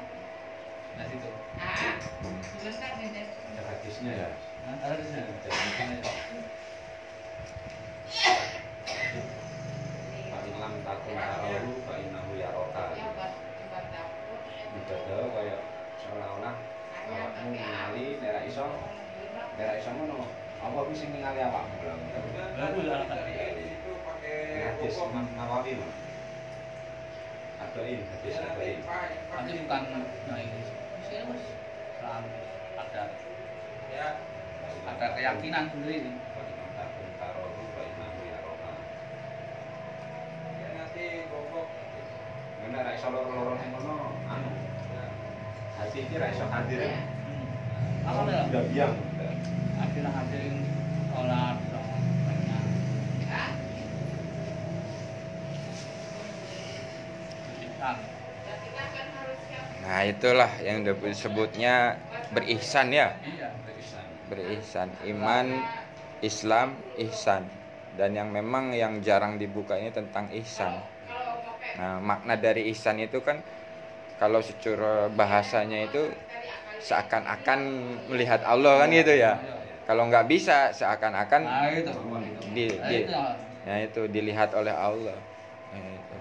Nah situ Ada hadisnya ya. ada di sini. Pak Ilham takun taruhu, Pak Inahu ya roka. Ibadah kayak seolah-olah awakmu ningali daerah iso ngono. Apa bisa ningali awakmu lah. Baru lah Hadis Imam Nawawi mah. Adoin, hadis adoin. nanti bukan nah ini sih mas selalu ada keyakinan sendiri. Pak Ilham takun taruhu, Pak Inahu ya roka. Mana ra iso loro-loro ning kono anu. Hati iki ra iso hadir. Apa ya? Udah biang. Akhirnya hadirin sholat banyak. Ihsan. Nah itulah yang disebutnya berihsan ya. Iya. Berihsan, iman, Islam, ihsan. Dan yang memang yang jarang dibuka ini tentang ihsan. Nah makna dari ihsan itu kan kalau secara bahasanya itu seakan-akan melihat Allah kan gitu ya. Kalau nggak bisa seakan-akan Nah itu. nah itu dilihat oleh Allah. Nah, itu.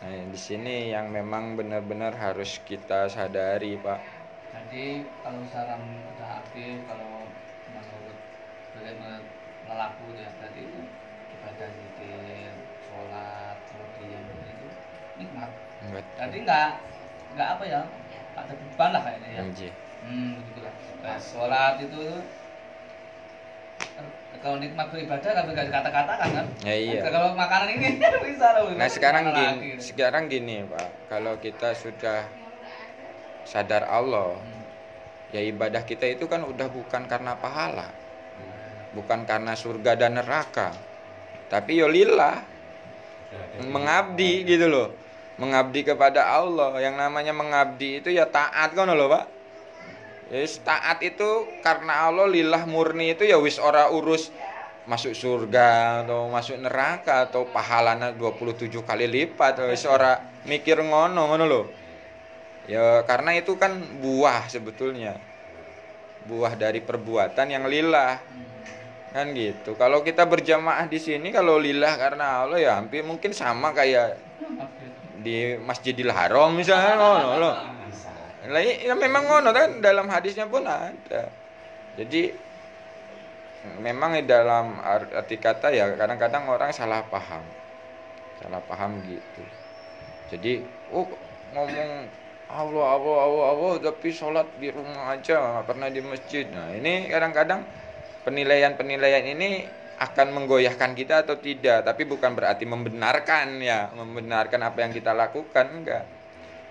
Nah, di sini yang memang benar-benar harus kita sadari, Pak. Jadi kalau saran udah aktif, kalau menurut bagaimana melaku ya tadi itu ibadah zikir, sholat, diam itu nikmat. Jadi nggak apa ya, nggak ada beban lah kayaknya ya. Begitulah. Sholat itu kalau nikmat beribadah nggak dikata-katakan kan? Ya, iya. Kalau makanan ini bisa loh. Nah sekarang gini Pak, kalau kita sudah sadar Allah, ya ibadah kita itu kan udah bukan karena pahala, bukan karena surga dan neraka, tapi ya lillah, mengabdi gitu loh, mengabdi kepada Allah. Yang namanya mengabdi itu ya taat kan loh Pak. Yes, taat itu karena Allah, lillah murni itu ya wis ora urus masuk surga atau masuk neraka atau pahalanya 27 kali lipat, wis ora mikir ngono loh. Ya karena itu kan buah sebetulnya. Buah dari perbuatan yang lillah. Kan gitu. Kalau kita berjamaah di sini kalau lillah karena Allah ya hampir mungkin sama kayak di Masjidil Haram misalnya ngono loh. Lah ya memang ngono kan, dalam hadisnya pun ada. Jadi memang dalam arti kata ya kadang-kadang orang salah paham gitu. Jadi ngomong Allah tapi sholat di rumah aja, nggak pernah di masjid. Nah ini kadang-kadang penilaian ini akan menggoyahkan kita atau tidak, tapi bukan berarti membenarkan apa yang kita lakukan, enggak.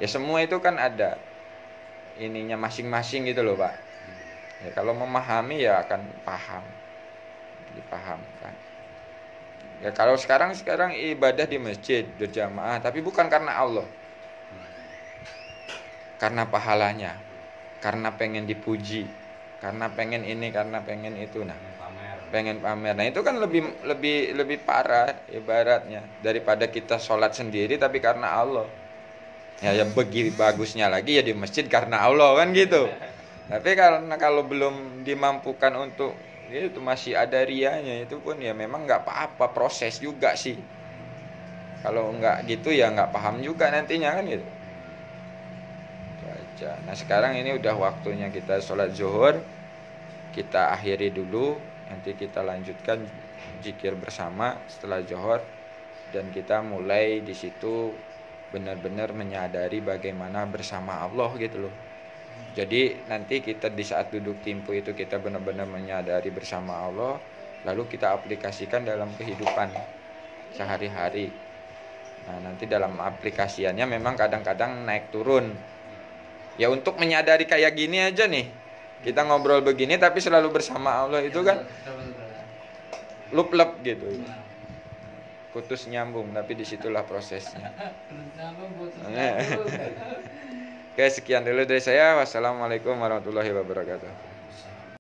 Ya semua itu kan ada ininya masing-masing gitu loh Pak. Ya kalau memahami ya akan paham, dipahamkan. Ya kalau sekarang ibadah di masjid berjamaah, tapi bukan karena Allah, karena pahalanya, karena pengen dipuji, karena pengen ini, karena pengen itu. Nah pengen pamer. Nah itu kan lebih parah ibaratnya daripada kita sholat sendiri tapi karena Allah. Ya bagusnya lagi ya di masjid karena Allah kan gitu. Tapi kalau belum dimampukan untuk itu masih ada rianya, itu pun ya memang nggak apa-apa, proses juga sih. Kalau nggak gitu ya nggak paham juga nantinya kan gitu. Itu aja. Nah sekarang ini udah waktunya kita sholat zuhur, kita akhiri dulu, nanti kita lanjutkan zikir bersama setelah zuhur, dan kita mulai di situ benar-benar menyadari bagaimana bersama Allah gitu loh. Jadi nanti kita di saat duduk timpu itu kita benar-benar menyadari bersama Allah, lalu kita aplikasikan dalam kehidupan sehari-hari. Nah, nanti dalam aplikasiannya memang kadang-kadang naik turun. Ya untuk menyadari kayak gini aja nih, kita ngobrol begini tapi selalu bersama Allah itu kan lup-lup gitu. Putus nyambung, tapi disitulah prosesnya. Oke, sekian dulu dari saya. Wassalamualaikum warahmatullahi wabarakatuh.